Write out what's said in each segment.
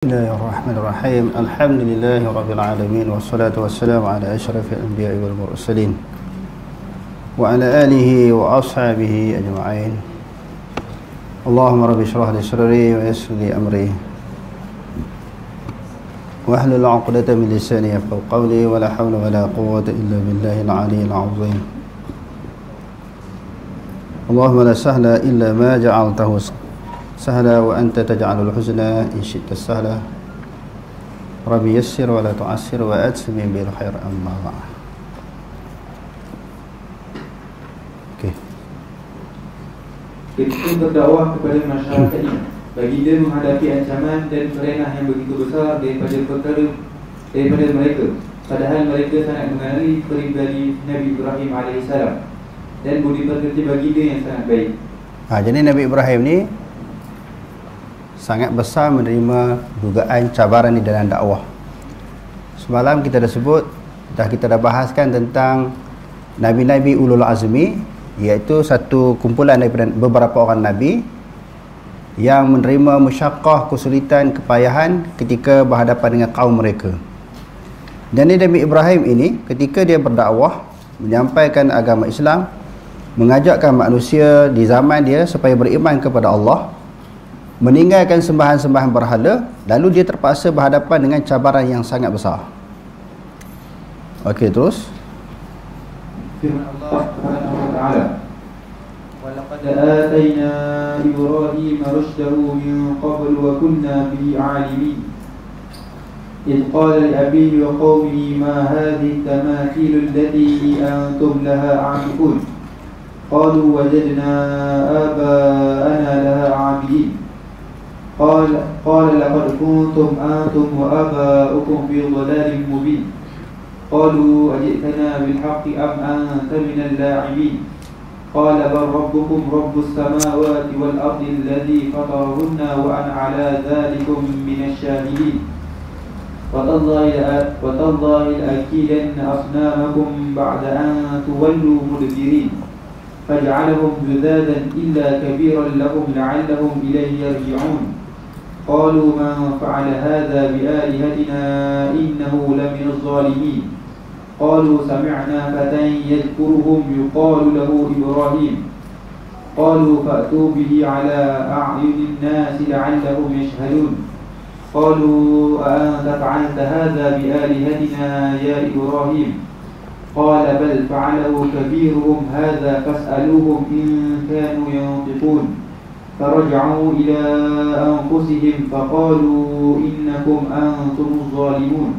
بسم الله الرحمن الرحيم الحمد لله رب العالمين والصلاة والسلام على أشرف الأنبياء والمرسلين وعلى آله وأصحابه أجمعين اللهم رب اشرح لي صدري ويسر لي أمري واحلل عقدة من لساني يفقهوا قولي ولا حول ولا قوة إلا بالله العلي العظيم اللهم لا سهل إلا ما جعلته سهلا وأنت تجعل الحزن إن شئت سهلا ربي يسر ولا تعسر وأتمم بالخير أما بعد. Ketika berdakwah kepada masyarakat ini, baginda menghadapi ancaman dan perenah yang begitu besar daripada mereka, padahal mereka sangat mengenali peribadi Nabi Ibrahim AS dan budi pekerti baginda yang sangat baik. Jadi Nabi Ibrahim ni sangat besar menerima dugaan cabaran di dalam dakwah. Semalam kita dah bahaskan tentang Nabi-Nabi Ulul Azmi, iaitu satu kumpulan daripada beberapa orang Nabi yang menerima musyaqqah, kesulitan, kepayahan ketika berhadapan dengan kaum mereka. Dan Nabi Ibrahim ini ketika dia berdakwah, menyampaikan agama Islam, mengajakkan manusia di zaman dia supaya beriman kepada Allah, meninggalkan sembahan-sembahan berhala, lalu dia terpaksa berhadapan dengan cabaran yang sangat besar. Okey, terus Firman Allah Subhanahu wa taala, "Wa laqad atayna Ibrahim rushdahu min qabl wa kunna bihi 'alimin. إذ قال لأبيه وقومه ما هذه التماثيل التي أنتم لها عاكفون قالوا وجدنا آباءنا لها عابدين قال لقد كنتم أنتم وآباؤكم في ضلال مبين قالوا أجئتنا بالحق أم أنت من اللاعبين قال بل ربكم رب السماوات والأرض الذي فطرهن وأنا على ذلكم من الشاهدين وتالله لأكيدن أصنامكم بعد أن تولوا مدبرين فجعلهم جذاذا إلا كبيرا لهم لعلهم إليه يرجعون قالوا من فعل هذا بآلهتنا إنه لمن الظالمين قالوا سمعنا فتى يذكرهم يقال له إبراهيم قالوا فأتوا به على أعين الناس لعلهم يشهدون قالوا أأنت فعلت هذا بآلهتنا يا إبراهيم قال بل فعله كبيرهم هذا فاسألوهم إن كانوا ينطقون فرجعوا إلى أنفسهم فقالوا إنكم أنتم الظالمون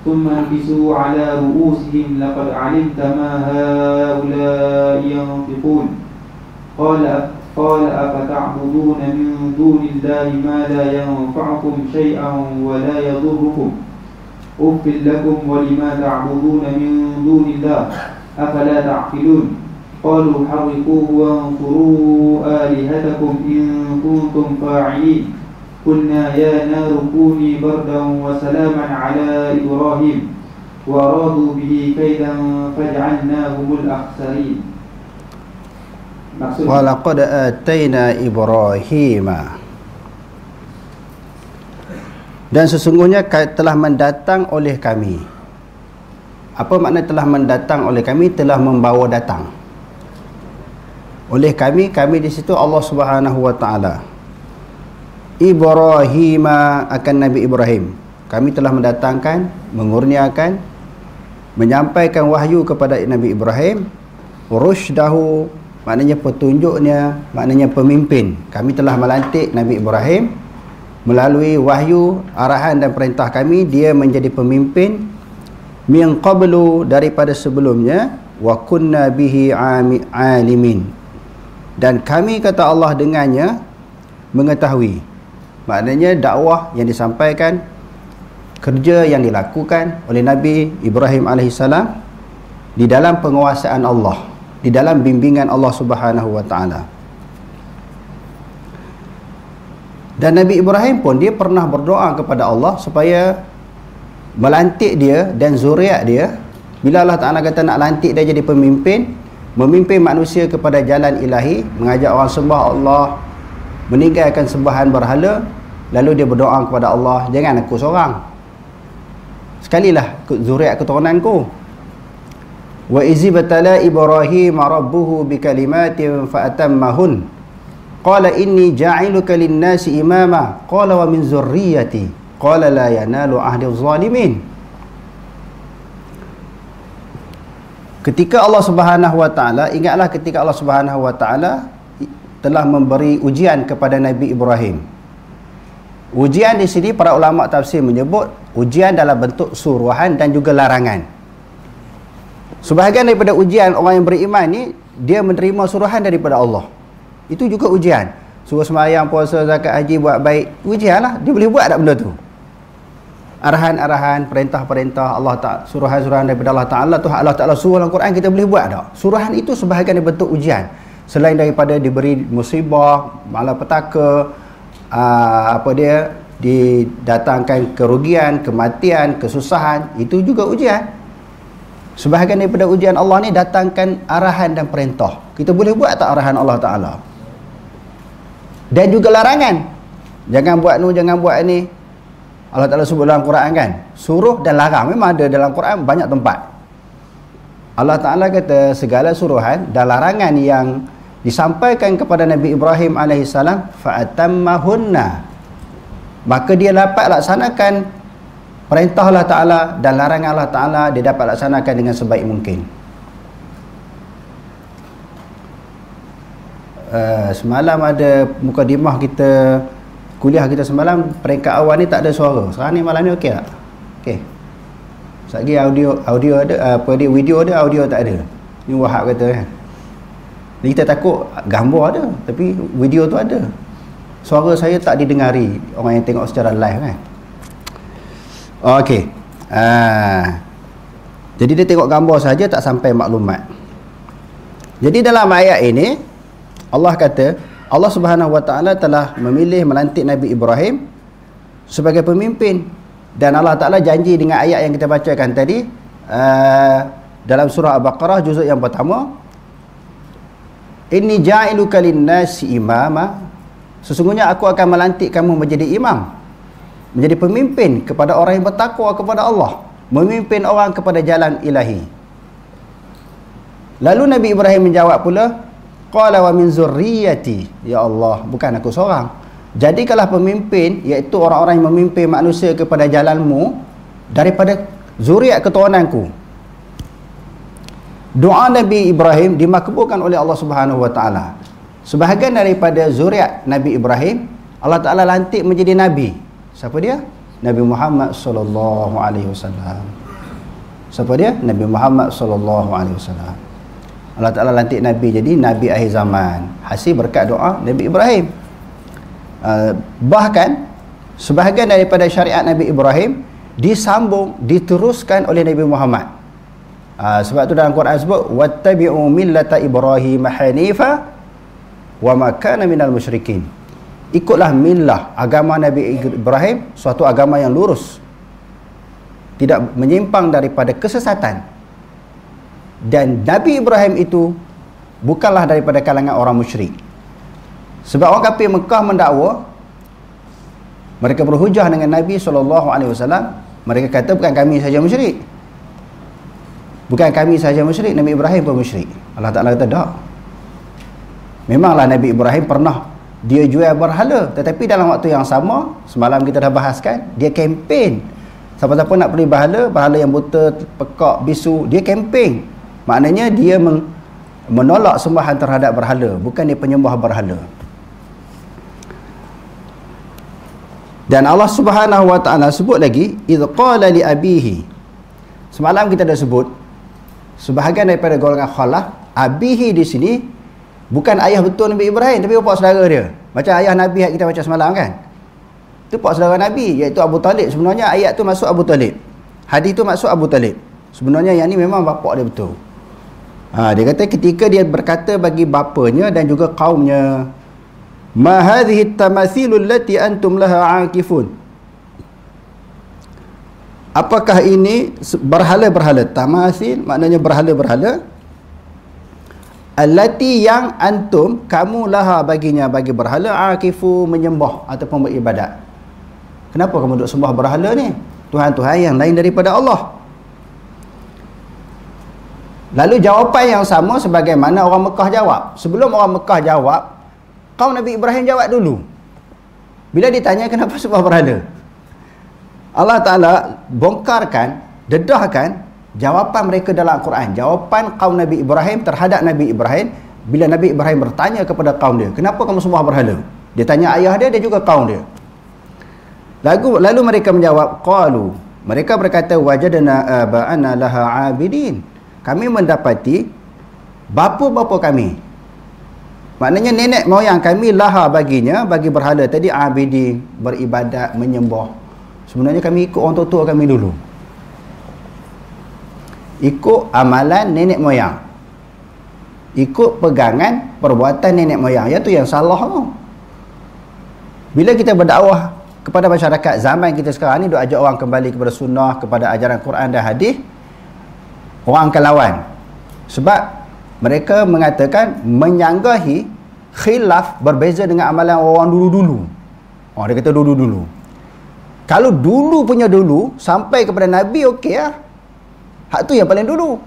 ثم انكسوا على رؤوسهم لقد علمت ما هؤلاء ينطقون قال أفتعبدون من دون الله ما لا ينفعكم شيئا ولا يضركم أف لكم ولما تعبدون من دون الله أفلا تعقلون قالوا حرقوه وانصروا آلهتكم إن كنتم فاعلين قلنا يا نار كوني بردا وسلاما على إبراهيم وأرادوا به كيدا فجعلناهم الأخسرين. ولقد آتينا إبراهيم, dan sesungguhnya telah mendatang oleh kami. Apa makna telah mendatang oleh kami? Telah membawa datang oleh kami di situ Allah Subhanahu wa taala. Ibrahim, akan Nabi Ibrahim, kami telah mendatangkan, mengurniakan, menyampaikan wahyu kepada Nabi Ibrahim. Rushdahu, maknanya petunjuknya, maknanya pemimpin. Kami telah melantik Nabi Ibrahim melalui wahyu, arahan dan perintah kami, dia menjadi pemimpin. Min qablu, daripada sebelumnya. Wa kunna bihi alimin, dan kami, kata Allah, dengannya mengetahui. Maknanya dakwah yang disampaikan, kerja yang dilakukan oleh Nabi Ibrahim AS di dalam penguasaan Allah, di dalam bimbingan Allah Subhanahu wa taala. Dan Nabi Ibrahim pun dia pernah berdoa kepada Allah supaya melantik dia dan zuriat dia. Bila Allah Ta'ala kata nak lantik dia jadi pemimpin, memimpin manusia kepada jalan ilahi, mengajak orang sembah Allah, meninggalkan sembahan berhala, lalu dia berdoa kepada Allah, jangan aku seorang, sekalilah zuriat keturunanku. Wa izibtala Ibrahim rabbuhu bikalimatin fa'atammahun qala inni ja'iluka lin-nasi imama qala wa min zurriyyati qala la yanalu ahdi zalimin. Ketika Allah Subhanahu wa taala, ingatlah ketika Allah Subhanahu wa taala telah memberi ujian kepada Nabi Ibrahim. Ujian di sini para ulama tafsir menyebut ujian dalam bentuk suruhan dan juga larangan. Sebahagian daripada ujian orang yang beriman ni, dia menerima suruhan daripada Allah. Itu juga ujian. Suruh sembahyang, puasa, zakat, haji, buat baik. Ujian lah. Dia boleh buat tak benda tu? Arahan-arahan, perintah-perintah Allah Ta'ala, suruhan-suruhan daripada Allah Ta'ala tu, Allah Ta'ala suruh dalam Quran, kita boleh buat tak? Suruhan itu sebahagian dari bentuk ujian. Selain daripada diberi musibah, malapetaka, didatangkan kerugian, kematian, kesusahan, itu juga ujian. Sebahagian daripada ujian Allah ni datangkan arahan dan perintah. Kita boleh buat tak arahan Allah Ta'ala? Dan juga larangan. Jangan buat ni, jangan buat ni. Allah Ta'ala sebut dalam Quran kan, suruh dan larang. Memang ada dalam Quran banyak tempat. Allah Ta'ala kata segala suruhan dan larangan yang disampaikan kepada Nabi Ibrahim AS, fa'atammahunna, maka dia dapat laksanakan perintah Allah Ta'ala dan larangan Allah Ta'ala, dia dapat laksanakan dengan sebaik mungkin. Semalam ada mukadimah kita, kuliah kita semalam, peringkat awal ni tak ada suara. Sekarang ni malam ni okey tak? Okey. Sekejap lagi audio ada, video ada, audio tak ada. Ni Wahab kata kan. Ni kita takut gambar ada, tapi video tu ada. Suara saya tak didengari orang yang tengok secara live kan. Okey. Jadi dia tengok gambar saja, tak sampai maklumat. Jadi dalam ayat ini Allah kata, Allah Subhanahu wa taala telah memilih melantik Nabi Ibrahim sebagai pemimpin, dan Allah Taala janji dengan ayat yang kita bacakan tadi dalam surah Al-Baqarah juzuk yang pertama, inni ja'iluka lin-nasi imama, sesungguhnya aku akan melantik kamu menjadi imam, menjadi pemimpin kepada orang yang bertakwa kepada Allah, memimpin orang kepada jalan ilahi. Lalu Nabi Ibrahim menjawab pula, qala wa min zurriyyati, ya Allah, bukan aku seorang, jadikanlah pemimpin, iaitu orang-orang yang memimpin manusia kepada jalanmu daripada zuriat keturunanku. Doa Nabi Ibrahim dimakbulkan oleh Allah Subhanahu wa taala. Sebahagian daripada zuriat Nabi Ibrahim Allah Taala lantik menjadi nabi. Siapa dia? Nabi Muhammad sallallahu alaihi wasallam. Siapa dia? Nabi Muhammad sallallahu alaihi wasallam. Allah Ta'ala lantik Nabi jadi Nabi akhir zaman, hasil berkat doa Nabi Ibrahim. Bahkan sebahagian daripada syariat Nabi Ibrahim disambung, diteruskan oleh Nabi Muhammad. Sebab tu dalam Quran sebut wattabi'u millata Ibrahim hanifa wa ma kana minal musyrikin. Ikutlah millah, agama Nabi Ibrahim, suatu agama yang lurus, tidak menyimpang daripada kesesatan. Dan Nabi Ibrahim itu bukanlah daripada kalangan orang musyrik. Sebab orang kafir Mekah mendakwa, mereka berhujah dengan Nabi SAW. Mereka kata bukan kami saja musyrik, bukan kami saja musyrik, Nabi Ibrahim pun musyrik. Allah Ta'ala kata tak. Memanglah Nabi Ibrahim pernah dia jual berhala, tetapi dalam waktu yang sama, semalam kita dah bahaskan, dia kempen. Siapa-siapa nak beli berhala yang buta, pekak, bisu, dia kempen. Maknanya dia menolak sembahan terhadap berhala, bukan dia penyembah berhala. Dan Allah Subhanahu wa taala sebut lagi, idz qala li abihi. Semalam kita dah sebut sebahagian daripada golongan khalaf, abihi di sini bukan ayah betul Nabi Ibrahim, tapi bapa saudara dia. Macam ayah Nabi yang kita baca semalam kan. Itu pak saudara Nabi, iaitu Abu Talib. Sebenarnya ayat tu masuk Abu Talib, hadis tu masuk Abu Talib. Sebenarnya yang ni memang bapa dia betul. Dia kata ketika dia berkata bagi bapanya dan juga kaumnya, ma hadhihi at-tamathilul lati antum laha aakifun, apakah ini berhala-berhala? Tamathil maknanya berhala-berhala, allati yang antum, kamu laha baginya, bagi berhala, aakifu menyembah ataupun beribadat. Kenapa kamu duk sembah berhala ni? Tuhan-Tuhan yang lain daripada Allah. Lalu jawapan yang sama sebagaimana orang Mekah jawab. Sebelum orang Mekah jawab, kaum Nabi Ibrahim jawab dulu. Bila ditanya kenapa sembah berhala, Allah Ta'ala bongkarkan, dedahkan jawapan mereka dalam Al-Quran. Jawapan kaum Nabi Ibrahim terhadap Nabi Ibrahim bila Nabi Ibrahim bertanya kepada kaum dia, kenapa kamu sembah berhala? Dia tanya ayah dia juga kaum dia. Lalu mereka menjawab, qalu, mereka berkata, wajadna aba'ana laha abidin. Kami mendapati bapa-bapa kami, maknanya nenek moyang kami, laha baginya, bagi berhala tadi, abidin, beribadat, menyembah. Sebenarnya kami ikut orang tua kami dulu, ikut amalan nenek moyang, ikut pegangan perbuatan nenek moyang. Yang tu yang salah tu. Bila kita berdakwah kepada masyarakat zaman kita sekarang ni, duk ajak orang kembali kepada sunnah, kepada ajaran Quran dan hadis, orang akan lawan. Sebab mereka mengatakan menyanggahi khilaf, berbeza dengan amalan orang dulu-dulu. Dia kata dulu-dulu. Kalau dulu punya dulu sampai kepada Nabi, okey lah, hak tu yang paling dulu.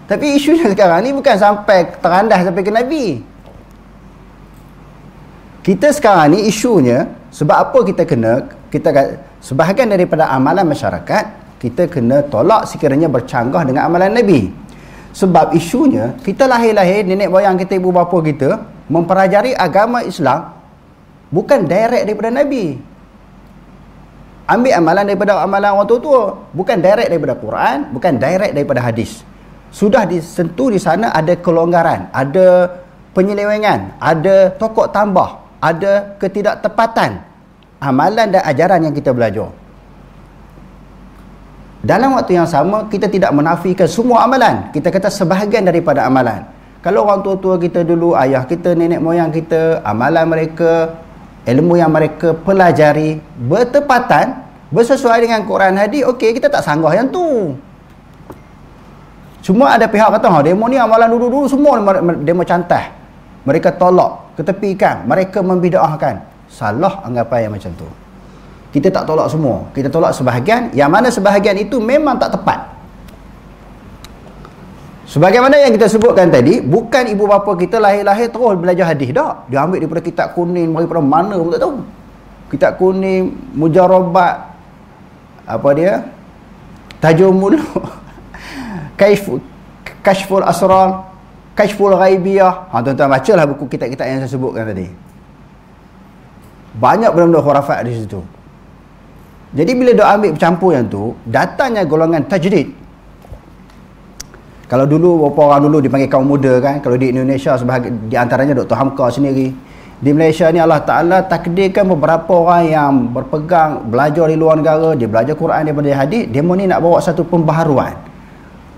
Tapi isunya sekarang ni bukan sampai terandah sampai ke Nabi. Kita sekarang ni isunya, sebab apa kita sebahagian daripada amalan masyarakat kita kena tolak sekiranya bercanggah dengan amalan Nabi. Sebab isunya, kita lahir-lahir, nenek moyang kita, ibu bapa kita mempelajari agama Islam bukan direct daripada Nabi. Ambil amalan daripada amalan orang tua-tua, bukan direct daripada Quran, bukan direct daripada hadis. Sudah disentuh di sana ada kelonggaran, ada penyelewengan, ada tokok tambah, ada ketidaktepatan amalan dan ajaran yang kita belajar. Dalam waktu yang sama, kita tidak menafikan semua amalan. Kita kata sebahagian daripada amalan. Kalau orang tua-tua kita dulu, ayah kita, nenek moyang kita, amalan mereka, ilmu yang mereka pelajari bertepatan, bersesuai dengan Quran hadis, okey, kita tak sanggah yang tu. Cuma ada pihak kata, demo ni amalan dulu-dulu semua demo cantah. Mereka tolak, ketepikan, mereka membida'ahkan. Salah anggapan yang macam tu. Kita tak tolak semua, kita tolak sebahagian, yang mana sebahagian itu memang tak tepat. Sebagaimana yang kita sebutkan tadi, bukan ibu bapa kita lahir-lahir terus belajar hadis dah. Dia ambil daripada kitab kuning, daripada mana pun tak tahu. Kitab kuning, mujarabat, apa dia, Tajul Muluk, Kashful Asrar, Kashful Ghaibiyah. Tuan-tuan bacalah buku kitab-kitab yang saya sebutkan tadi. Banyak benda-benda khurafat di situ. Jadi bila dia ambil bercampur yang tu, datangnya golongan tajdid. Kalau dulu, beberapa orang dulu dipanggil kaum muda kan, kalau di Indonesia sebahagian di antaranya Dr. Hamka sendiri. Di Malaysia ni Allah Ta'ala takdirkan beberapa orang yang berpegang, belajar di luar negara, dia belajar Quran daripada hadis, demo ni nak bawa satu pembaharuan.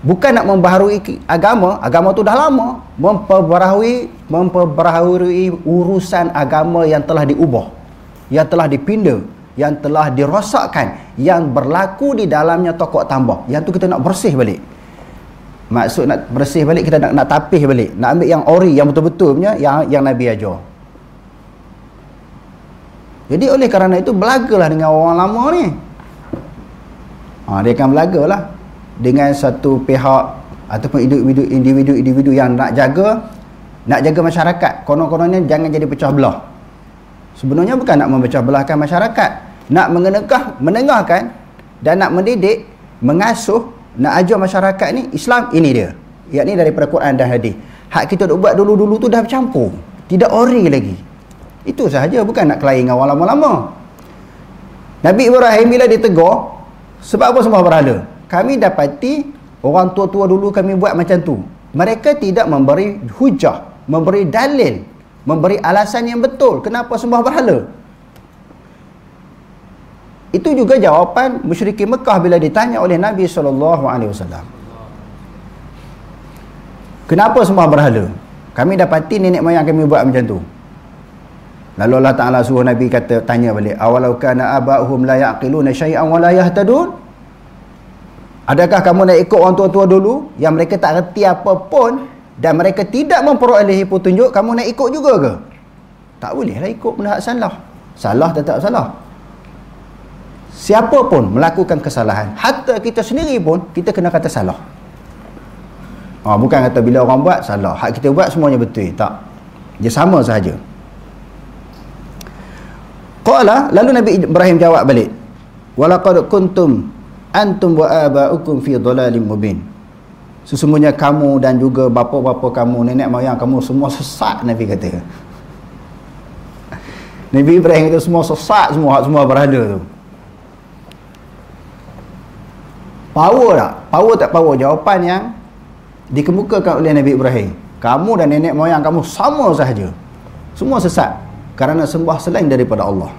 Bukan nak membaharui agama tu dah lama, memperbaharui urusan agama yang telah diubah, yang telah dipinda, yang telah dirosakkan, yang berlaku di dalamnya tokok tambah. Yang tu kita nak bersih balik. Maksud nak bersih balik, kita nak tapih balik, nak ambil yang ori, yang betul-betul punya, yang Nabi ajar. Jadi oleh kerana itu, belagalah dengan orang lama ni. Dia akan belagalah dengan satu pihak ataupun individu yang nak jaga masyarakat. Konon-kononnya jangan jadi pecah belah. Sebenarnya bukan nak memecah belahkan masyarakat, nak menengahkan dan nak mendidik, mengasuh, nak ajar masyarakat ni Islam ini dia, yakni daripada Quran dan hadis. Hak kita duk buat dulu-dulu tu dah bercampur, tidak ori lagi. Itu sahaja, bukan nak kelahi dengan orang lama-lama. Nabi Ibrahim bila ditegur, sebab apa sembah berhala? Kami dapati orang tua-tua dulu kami buat macam tu. Mereka tidak memberi hujah, memberi dalil, memberi alasan yang betul kenapa sembah berhala. Itu juga jawapan musyrikin Mekah bila ditanya oleh Nabi SAW. Kenapa sembah berhala? Kami dapati nenek moyang kami buat macam tu. Lalu Allah Ta'ala suruh Nabi tanya balik, awalau kana aba'uhum la ya'qiluna syai'an wa la yahtadun. Adakah kamu nak ikut orang tua-tua dulu yang mereka tak reti apa pun dan mereka tidak memperolehi petunjuk, kamu nak ikut juga ke? Tak bolehlah ikut benda hak salah. Salah tetap salah. siapa pun melakukan kesalahan, hatta kita sendiri pun kita kena kata salah. Bukan kata bila orang buat salah, hak kita buat semuanya betul. Tak, dia sama sahaja. Qala, lalu Nabi Ibrahim jawab balik, walaqad kuntum antum wa aba'ukum fi dhalalim mubin. Sesungguhnya kamu dan juga bapa-bapa kamu, nenek moyang kamu semua sesat, Nabi kata. Nabi Ibrahim kata semua sesat, semua berhala tu. Power tak? Power tak power? Jawapan yang dikemukakan oleh Nabi Ibrahim, kamu dan nenek moyang kamu sama sahaja, semua sesat kerana sembah selain daripada Allah.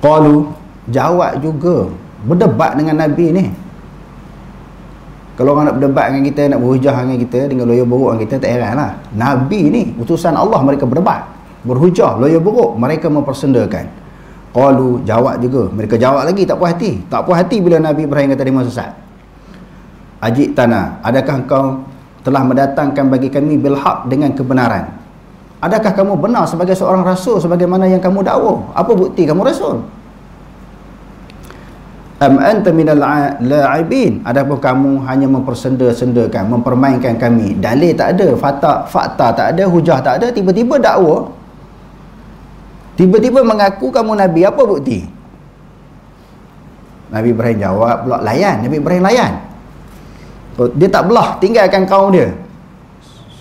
Qalu, jawab juga, berdebat dengan Nabi ni. Kalau orang nak berdebat dengan kita, nak berhujah dengan kita, dengan loya buruk dengan kita, tak heran lah. Nabi ni utusan Allah, mereka berdebat, berhujah, loya buruk, mereka mempersendakan. Qalu, jawab juga, mereka jawab lagi, tak puas hati. Tak puas hati bila Nabi Ibrahim kata dia sesat. Ajik tanah, adakah engkau telah mendatangkan bagi kami bilhaq dengan kebenaran? Adakah kamu benar sebagai seorang rasul sebagaimana yang kamu dakwa? Apa bukti kamu rasul? Am anta minal la'ibin, adapun kamu hanya mempersenda-sendakan, mempermainkan kami. Dalil tak ada, fakta tak ada, hujah tak ada, tiba-tiba dakwa, tiba-tiba mengaku kamu nabi. Apa bukti? Nabi Ibrahim jawab pula, layan. Nabi Ibrahim layan, dia tak belah tinggalkan kaum dia.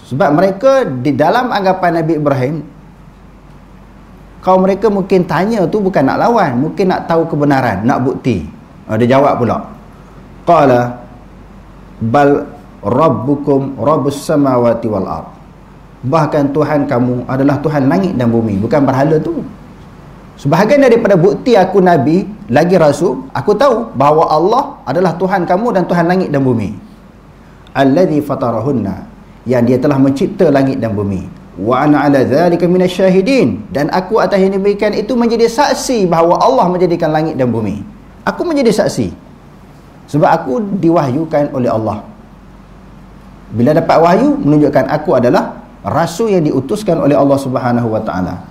Sebab mereka di dalam anggapan Nabi Ibrahim, kaum mereka mungkin tanya tu bukan nak lawan, mungkin nak tahu kebenaran, nak bukti. Dia jawab pula, qala bal rabbukum rabbus samawati wal ard, bahkan Tuhan kamu adalah Tuhan langit dan bumi, bukan berhala tu. Sebahagian daripada bukti aku nabi lagi rasul, aku tahu bahawa Allah adalah Tuhan kamu dan Tuhan langit dan bumi. Alladhi fatarahunna, yang dia telah mencipta langit dan bumi. Wa ana ala dzalika minasyahidin, dan aku atas yang demikian itu menjadi saksi bahawa Allah menjadikan langit dan bumi. Aku menjadi saksi sebab aku diwahyukan oleh Allah. Bila dapat wahyu, menunjukkan aku adalah rasul yang diutuskan oleh Allah Subhanahu wa taala.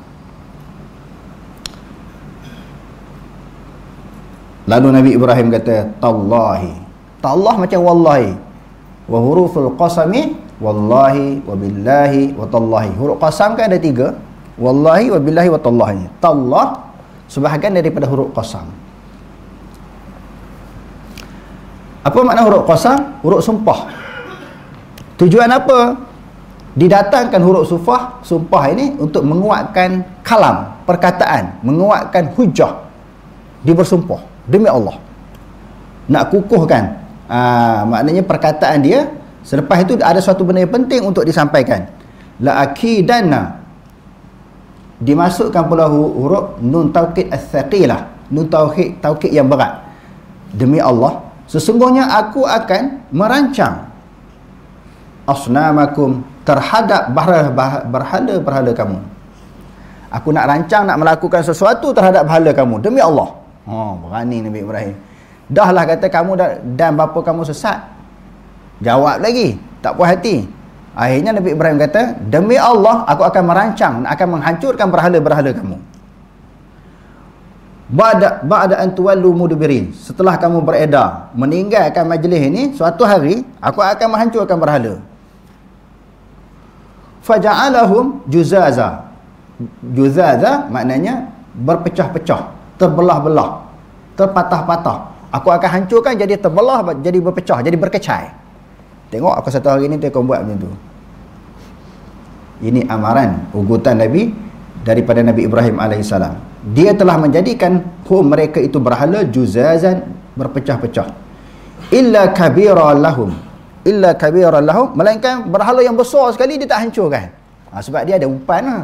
Lalu Nabi Ibrahim kata, tallahi. Tallah macam wallahi. Wa huruful qasami wallahi wa billahi wa tallahi. Huruf qasam kan ada 3. Wallahi wa billahi wa tallahi. Tallah sebahagian daripada huruf qasam. Apa makna huruf qasam? Huruf sumpah. Tujuan apa didatangkan huruf sumpah ini? Untuk menguatkan kalam, perkataan, menguatkan hujah. Dia bersumpah demi Allah, nak kukuhkan maknanya perkataan dia. Selepas itu ada suatu benda yang penting untuk disampaikan. La akidanna, dimasukkan pula huruf nun taukid as-saqilah, nun taukid yang berat. Demi Allah, sesungguhnya aku akan merancang asnamakum, terhadap berhala-berhala kamu. Aku nak rancang, nak melakukan sesuatu terhadap berhala kamu demi Allah. Berani Nabi Ibrahim. Dah lah kata kamu dan bapa kamu sesat, jawab lagi, tak puas hati. Akhirnya Nabi Ibrahim kata, demi Allah aku akan merancang, akan menghancurkan berhala-berhala kamu. Ba'da an tuwallu mudbirin, setelah kamu beredar, meninggalkan majlis ini, suatu hari aku akan menghancurkan berhala. Faja'alahum juzaza. Juzaza maknanya berpecah-pecah, terbelah-belah, terpatah-patah. Aku akan hancurkan jadi terbelah, jadi berpecah, jadi berkecai. Tengok aku satu hari ni akan buat macam tu. Ini amaran ugutan Nabi daripada Nabi Ibrahim AS. Dia telah menjadikan mereka itu berhala juzazan, berpecah-pecah. Illa kabira lahum, melainkan berhala yang besar sekali dia tak hancurkan. Sebab dia ada umpan lah.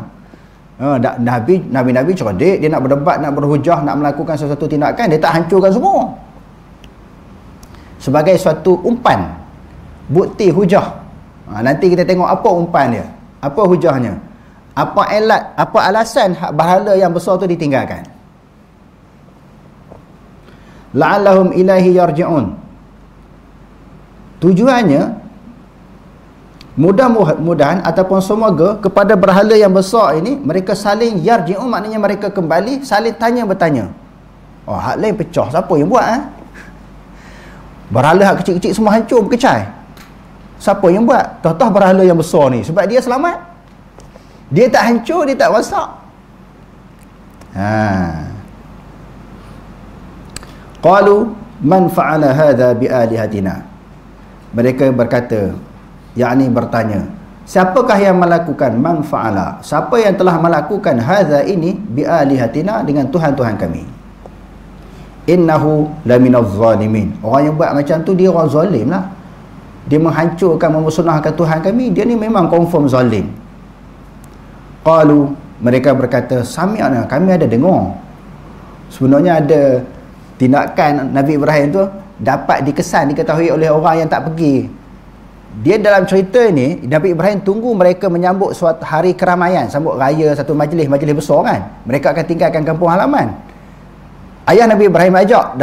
Nabi cerdik, dia nak berdebat, nak berhujah, nak melakukan sesuatu tindakan, dia tak hancurkan semua. Sebagai suatu umpan, bukti hujah. Nanti kita tengok apa umpan dia, apa hujahnya, apa alat, apa alasan berhala yang besar tu ditinggalkan. La'allahum ilaihi yarji'un, tujuannya mudah-mudahan ataupun semoga kepada berhala yang besar ini mereka saling yarji'un, maknanya mereka kembali saling tanya bertanya. Oh, hak lain pecah, siapa yang buat berhala hak kecil-kecil semua hancur berkecai, siapa yang buat? Tahu-tahu berhala yang besar ni sebab dia selamat, dia tak hancur, dia tak rosak. Qalu man fa'ala hadha bi alihatina, mereka berkata, yakni bertanya, siapakah yang melakukan, man fa'ala, siapa yang telah melakukan hadha ini bi alihatina, dengan Tuhan-Tuhan kami. Innahu laminaz zalimin, orang yang buat macam tu dia orang zalim lah, dia menghancurkan, memusnahkan Tuhan kami, dia ni memang confirm zalim. Qalu, mereka berkata, sami'na, kami ada dengar. Sebenarnya ada tindakan Nabi Ibrahim tu dapat dikesan, diketahui oleh orang yang tak pergi. Dia dalam cerita ni, Nabi Ibrahim tunggu mereka menyambut suatu hari keramaian, sambut raya, satu majlis besar kan. Mereka akan tinggalkan kampung halaman. Ayah Nabi Ibrahim ajak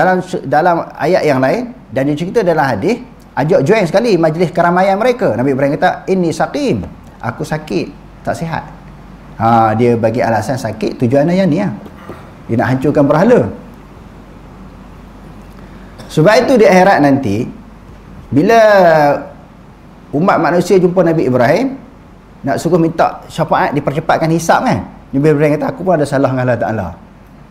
dalam ayat yang lain, dan dia cerita dalam hadis, ajak join sekali majlis keramaian mereka. Nabi Ibrahim kata, inni saqim, aku sakit, tak sihat. Dia bagi alasan sakit, tujuannya yang ni lah, dia nak hancurkan berhala. Sebab itu di akhirat nanti, bila umat manusia jumpa Nabi Ibrahim, nak suruh minta syafaat, dipercepatkan hisab kan, Nabi Ibrahim kata, aku pun ada salah dengan Allah Ta'ala.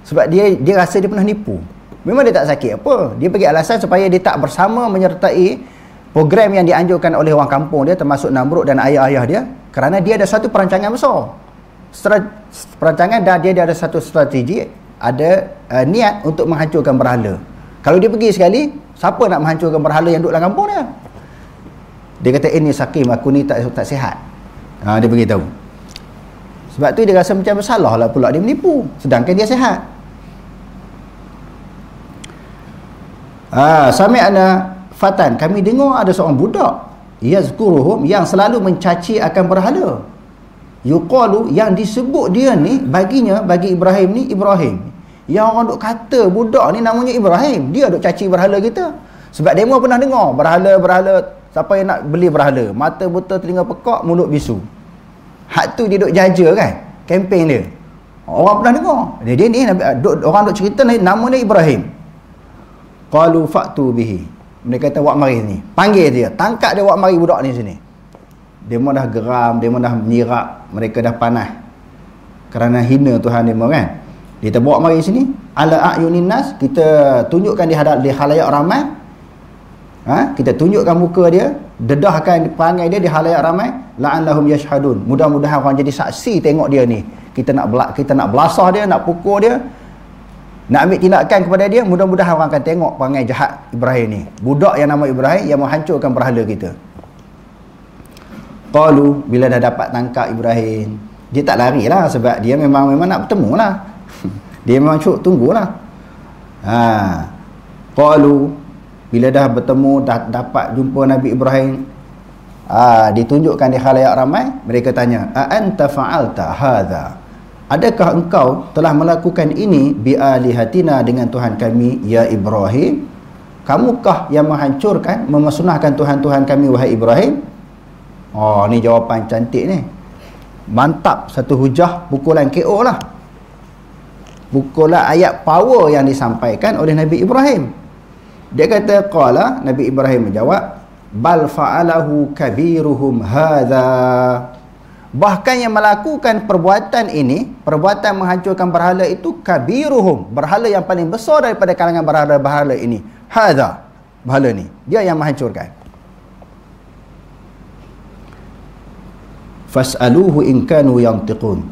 Sebab dia rasa dia pernah nipu. Memang dia tak sakit apa, dia bagi alasan supaya dia tak bersama menyertai program yang dianjurkan oleh orang kampung dia, termasuk Namrud dan ayah-ayah dia, kerana dia ada satu perancangan besar, perancangan, dan dia ada satu strategi, ada niat untuk menghancurkan berhala. Kalau dia pergi sekali, siapa nak menghancurkan berhala yang duduk dalam kampung dia? Dia kata, ini sakim, aku ni tak sihat. Dia beritahu. Sebab tu dia rasa macam bersalah lah pula dia menipu, sedangkan dia sihat. Sami'na fatan, kami dengar ada seorang budak, yazkuruhum, yang selalu mencaci akan berhala. Yuqalu, yang disebut dia ni, baginya, bagi Ibrahim ni, Ibrahim. Yang orang duk kata budak ni namanya Ibrahim, dia duk caci berhala kita. Sebab demo pernah dengar berhala, siapa yang nak beli berhala, mata buta, telinga pekak, mulut bisu. Hak tu dia duk jaja kan, kempen dia. Orang pernah dengar. Dia ni orang duk cerita nama dia Ibrahim. Qalu fa'tu bihi, mereka kata, wak mari ni, panggil dia, tangkap dia, wak mari budak ni sini. Dia pun dah geram, dia pun dah menyirak, mereka dah panas kerana hina Tuhan dia kan. Dia bawa mari sini, ala a'yunin nas, kita tunjukkan di halayak ramai. Kita tunjukkan muka dia, dedahkan perangai dia di halayak ramai, la'allahum yashhadun, mudah-mudahan orang jadi saksi tengok dia ni. Kita nak belasah dia, nak pukul dia, nak ambil tindakan kepada dia, mudah-mudahan orang akan tengok perangai jahat Ibrahim ni, budak yang nama Ibrahim yang menghancurkan berhala kita. Qalu, bila dah dapat tangkap Ibrahim, dia tak lari lah, sebab dia memang nak bertemu lah. Dia memang tunggulah. Qalu, bila dah bertemu, dah dapat jumpa Nabi Ibrahim, ditunjukkan di khalayak ramai, mereka tanya, a anta fa'alta hadha, adakah engkau telah melakukan ini bi alihatina, dengan Tuhan kami, ya Ibrahim? Kamukah yang menghancurkan, memusnahkan Tuhan-Tuhan kami, wahai Ibrahim? Ni jawapan cantik ni, mantap, satu hujah, pukulan KO lah, pukulan ayat power yang disampaikan oleh Nabi Ibrahim. Dia kata, qala, Nabi Ibrahim menjawab, bal fa'alahu kabiruhum hadha, bahkan yang melakukan perbuatan ini, perbuatan menghancurkan berhala itu, kabiruhum, berhala yang paling besar daripada kalangan berhala-berhala ini, hadha, berhala ni, dia yang menghancurkan. Fas'aluhu in kanu yantiqun,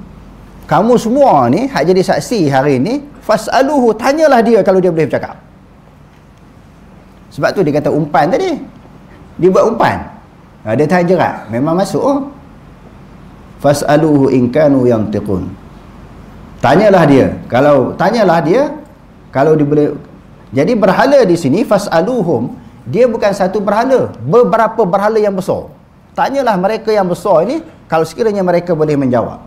kamu semua ni hak jadi saksi hari ni, fas'aluhu, tanyalah dia kalau dia boleh bercakap. Sebab tu dia kata umpan tadi, dia buat umpan, dia tahan jerat, memang masuk. Fas'aluhu in kanu yantiqun, tanyalah dia kalau dia boleh. Jadi berhala di sini, fas'aluhum, dia bukan satu berhala, beberapa berhala yang besar. Tanyalah mereka yang besar ini, kalau sekiranya mereka boleh menjawab.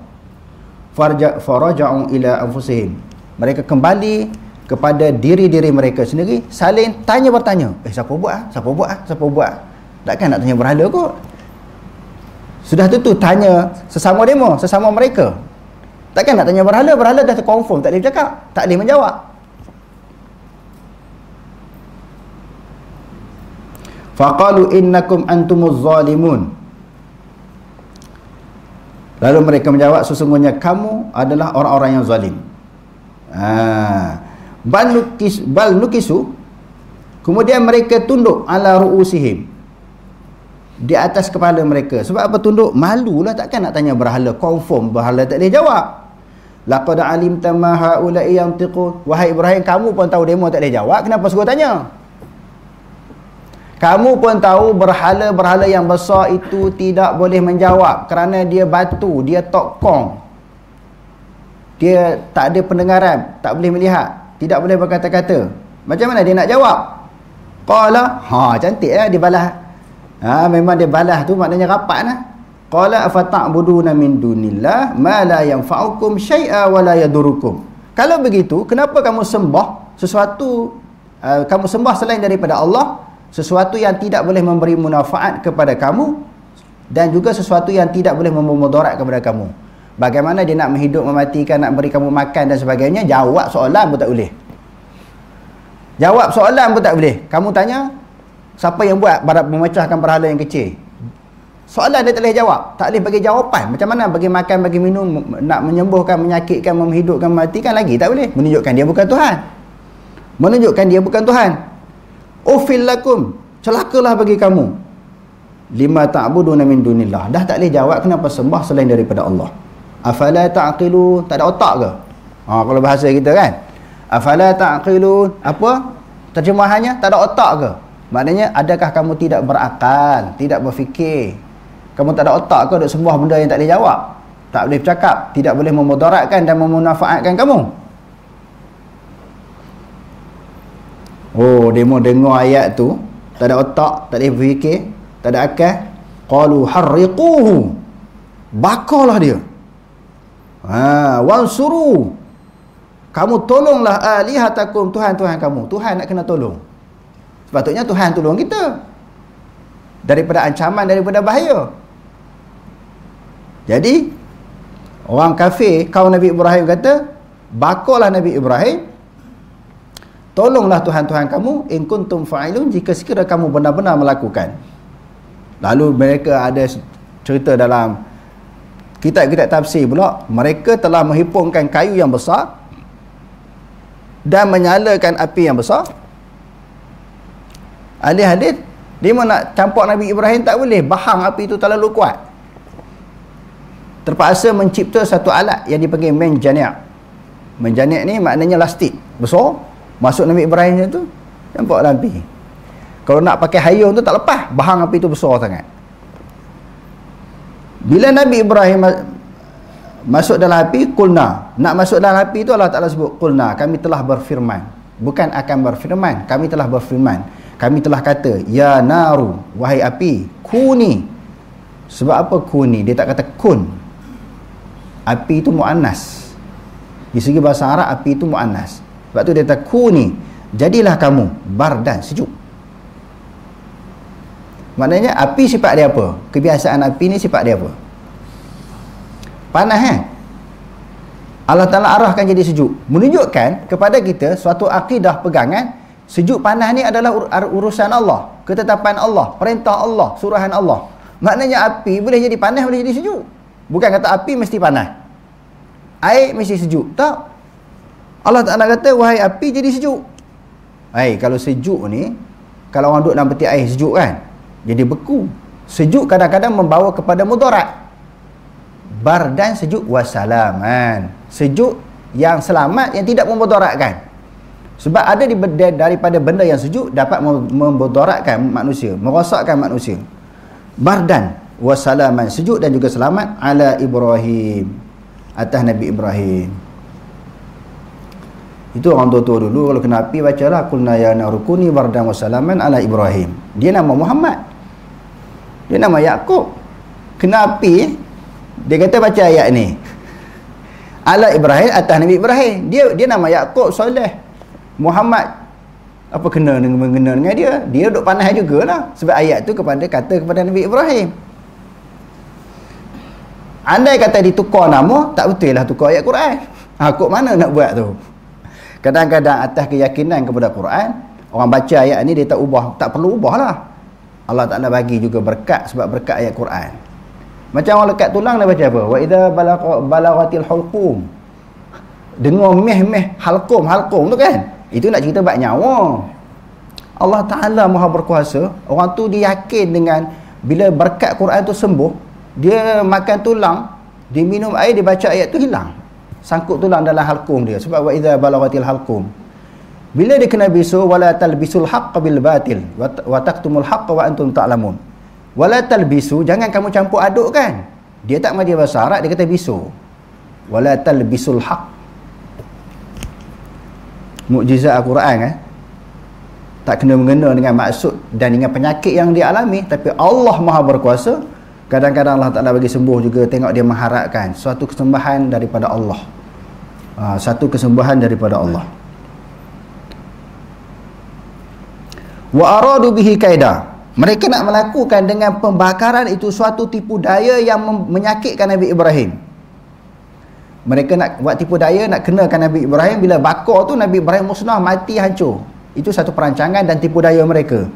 Faraja'u ila anfusihim, mereka kembali kepada diri-diri mereka sendiri, saling tanya bertanya, siapa buat? Takkan nak tanya berhala kot. Sudah tentu tanya sesama demo, sesama mereka. Takkan nak tanya berhala, berhala dah terkonfirm, tak boleh bercakap, tak boleh menjawab. Faqalu innakum antumuz zalimun. Lalu mereka menjawab, sesungguhnya kamu adalah orang-orang yang zalim. Bal nukisu, kemudian mereka tunduk ala ru'usihim, di atas kepala mereka. Sebab apa tunduk? Malulah, takkan nak tanya berhala, confirm berhala tak boleh jawab. Laqad alimta ma haula'i yantiqun. Wahai Ibrahim, kamu pun tahu demo tak boleh jawab, kenapa suruh tanya? Kamu pun tahu berhala-berhala yang besar itu tidak boleh menjawab kerana dia batu, dia tokong, dia tak ada pendengaran, tak boleh melihat, tidak boleh berkata-kata. Macam mana dia nak jawab? Qala, cantik dia balas. Memang dia balas tu maknanya rapat lah. Qala afata'buduna min dunillah ma la yanfa'ukum syai'a wa la yadurukum. Kalau begitu, kenapa kamu sembah sesuatu, kamu sembah selain daripada Allah, sesuatu yang tidak boleh memberi manfaat kepada kamu dan juga sesuatu yang tidak boleh memudarat kepada kamu? Bagaimana dia nak menghidup, mematikan, nak beri kamu makan dan sebagainya? Jawab soalan pun tak boleh. Jawab soalan pun tak boleh. Kamu tanya, siapa yang buat memecahkan berhala yang kecil? Soalan dia tak boleh jawab, tak boleh bagi jawapan. Macam mana bagi makan, bagi minum, nak menyembuhkan, menyakitkan, menghidupkan, mematikan lagi? Tak boleh. Menunjukkan dia bukan Tuhan. Menunjukkan dia bukan Tuhan. Ufil lakum, celakalah bagi kamu, lima ta'buduna min dunillah. Dah tak boleh jawab kenapa sembah selain daripada Allah. Afala ta'qilu, tak ada otak ke? Kalau bahasa kita kan, afala ta'qilu, apa terjemahannya? Tak ada otak ke? Maknanya, adakah kamu tidak berakal, tidak berfikir? Kamu tak ada otak ke untuk sembah benda yang tak boleh jawab, tak boleh bercakap, tidak boleh memudaratkan dan memanfaatkan kamu? Dia mau dengar ayat tu, tak ada otak, tak ada berfikir, tak ada akal. Qalu harriquhu, bakarlah dia. Wansuru, kamu tolonglah alihatakum, Tuhan-Tuhan kamu. Tuhan nak kena tolong. Sepatutnya Tuhan tolong kita daripada ancaman, daripada bahaya. Jadi orang kafir, kaum Nabi Ibrahim kata, bakarlah Nabi Ibrahim, tolonglah Tuhan-Tuhan kamu, in kuntum fa'ilun, jika sekiranya kamu benar-benar melakukan. Lalu mereka ada cerita dalam kitab-kitab tafsir pula, mereka telah menghipungkan kayu yang besar dan menyalakan api yang besar. Ahli-ahli dia nak campak Nabi Ibrahim tak boleh, bahang api itu terlalu kuat. Terpaksa mencipta satu alat yang dipanggil menjani'. Menjani' ni maknanya lastik besar, masuk Nabi Ibrahim tu, campak dalam api. Kalau nak pakai hayung tu tak lepas, bahang api tu besar sangat. Bila Nabi Ibrahim masuk dalam api, qulna, nak masuk dalam api tu Allah Ta'ala sebut qulna, kami telah berfirman. Bukan akan berfirman, kami telah berfirman. Kami telah kata, ya naru, wahai api, kuni. Sebab apa kuni? Dia tak kata kun. Api itu muannas. Di segi bahasa Arab, api itu muannas. Sebab tu dia kata kuni, jadilah kamu bardan, sejuk. Maknanya api sifat dia apa? Kebiasaan api ni sifat dia apa? Panas Allah Ta'ala arahkan jadi sejuk, menunjukkan kepada kita suatu akidah pegangan, sejuk panas ni adalah urusan Allah, ketetapan Allah, perintah Allah, suruhan Allah. Maknanya api boleh jadi panas, boleh jadi sejuk. Bukan kata api mesti panas, air mesti sejuk, tak. Allah Ta'ala kata, wahai api jadi sejuk. Kalau sejuk ni, kalau orang duduk dalam peti air sejuk kan, jadi beku. Sejuk kadang-kadang membawa kepada mudarat. Bardan, sejuk, wassalaman, sejuk yang selamat, yang tidak memudaratkan. Sebab ada daripada benda yang sejuk dapat memudaratkan manusia, merosakkan manusia. Bardan wassalaman, sejuk dan juga selamat, ala Ibrahim, atas Nabi Ibrahim. Itu orang tua-tua dulu kalau kena api bacalah qulna ya narukuni bardan wassalaman ala Ibrahim. Dia nama Muhammad, dia nama Yaqub. Kena api, dia kata baca ayat ni, ala Ibrahim, atas Nabi Ibrahim. Dia nama Yaqub soleh. Muhammad apa kena dengan dia? Dia duduk panas jugalah. Sebab ayat tu kata kepada Nabi Ibrahim. Andai kata ditukar nama, tak betul lah tukar ayat Quran. Kok mana nak buat tu? Kadang-kadang atas keyakinan kepada Quran, orang baca ayat ni dia tak ubah, tak perlu ubah lah. Allah Ta'ala bagi juga berkat sebab berkat ayat Quran. Macam orang lekat tulang dia baca apa? Wa idza balaghatil hulqum. Dengar meh halqum tu kan? Itu nak cerita bab nyawa. Allah Ta'ala Maha berkuasa. Orang tu dia yakin dengan bila berkat Quran tu sembuh, dia makan tulang, dia minum air, dia baca ayat tu hilang. Sangkut tulang dalam halqum dia. Sebab wa idza balaghatil halqum. Bila dia kena bisu, wala talbisul haqqa bil batil wa taqtumul haqqa wa antum ta'lamun. Wala talbisu, jangan kamu campur aduk kan. Dia tak mengaji bahasa Arab, dia kata bisu. Wala talbisul haqq. Mukjizat Al-Quran tak kena mengena dengan maksud dan dengan penyakit yang dia alami, tapi Allah Maha berkuasa. Kadang-kadang Allah Ta'ala bagi sembuh juga, tengok dia mengharapkan suatu kesembahan daripada Allah. Satu kesembahan daripada Allah. Wa aradu bihi kaida. Mereka nak melakukan dengan pembakaran itu suatu tipu daya yang menyakitkan Nabi Ibrahim. Mereka nak buat tipu daya, nak kenakan Nabi Ibrahim. Bila bakar tu Nabi Ibrahim musnah, mati, hancur. Itu satu perancangan dan tipu daya mereka.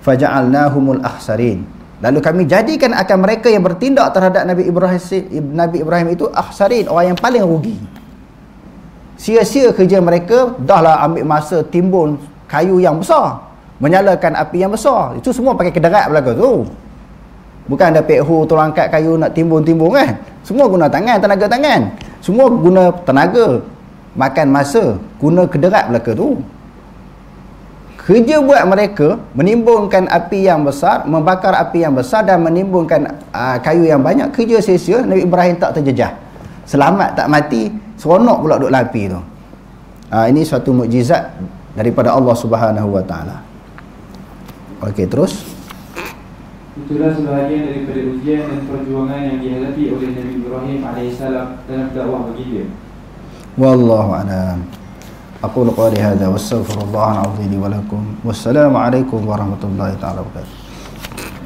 Faja'alnahumul akhsarin. Lalu kami jadikan akan mereka yang bertindak terhadap Nabi Ibrahim itu akhsarin, orang yang paling rugi. Sia-sia kerja mereka. Dahlah ambil masa timbun kayu yang besar, menyalakan api yang besar. Itu semua pakai kederat belaka tu. Bukan ada pekhu tolong angkat kayu nak timbun-timbun kan. Semua guna tangan, tenaga tangan. Semua guna tenaga, makan masa, guna kederat belaka tu. Kerja buat mereka menimbulkan api yang besar, membakar api yang besar dan menimbulkan kayu yang banyak. Kerja sia-sia. Nabi Ibrahim tak terjejah, selamat, tak mati, seronok pula duduk dalam api tu. Ini suatu mukjizat daripada Allah Subhanahu Wa Taala. Okey, terus. Itulah sebahagian daripada ujian dan perjuangan yang dihadapi oleh Nabi Ibrahim AS dalam dakwah baginda. Wallahu a'lam. أقول قولي هذا واستغفر الله العظيم لي ولكم والسلام عليكم ورحمة الله تعالى وبركاته.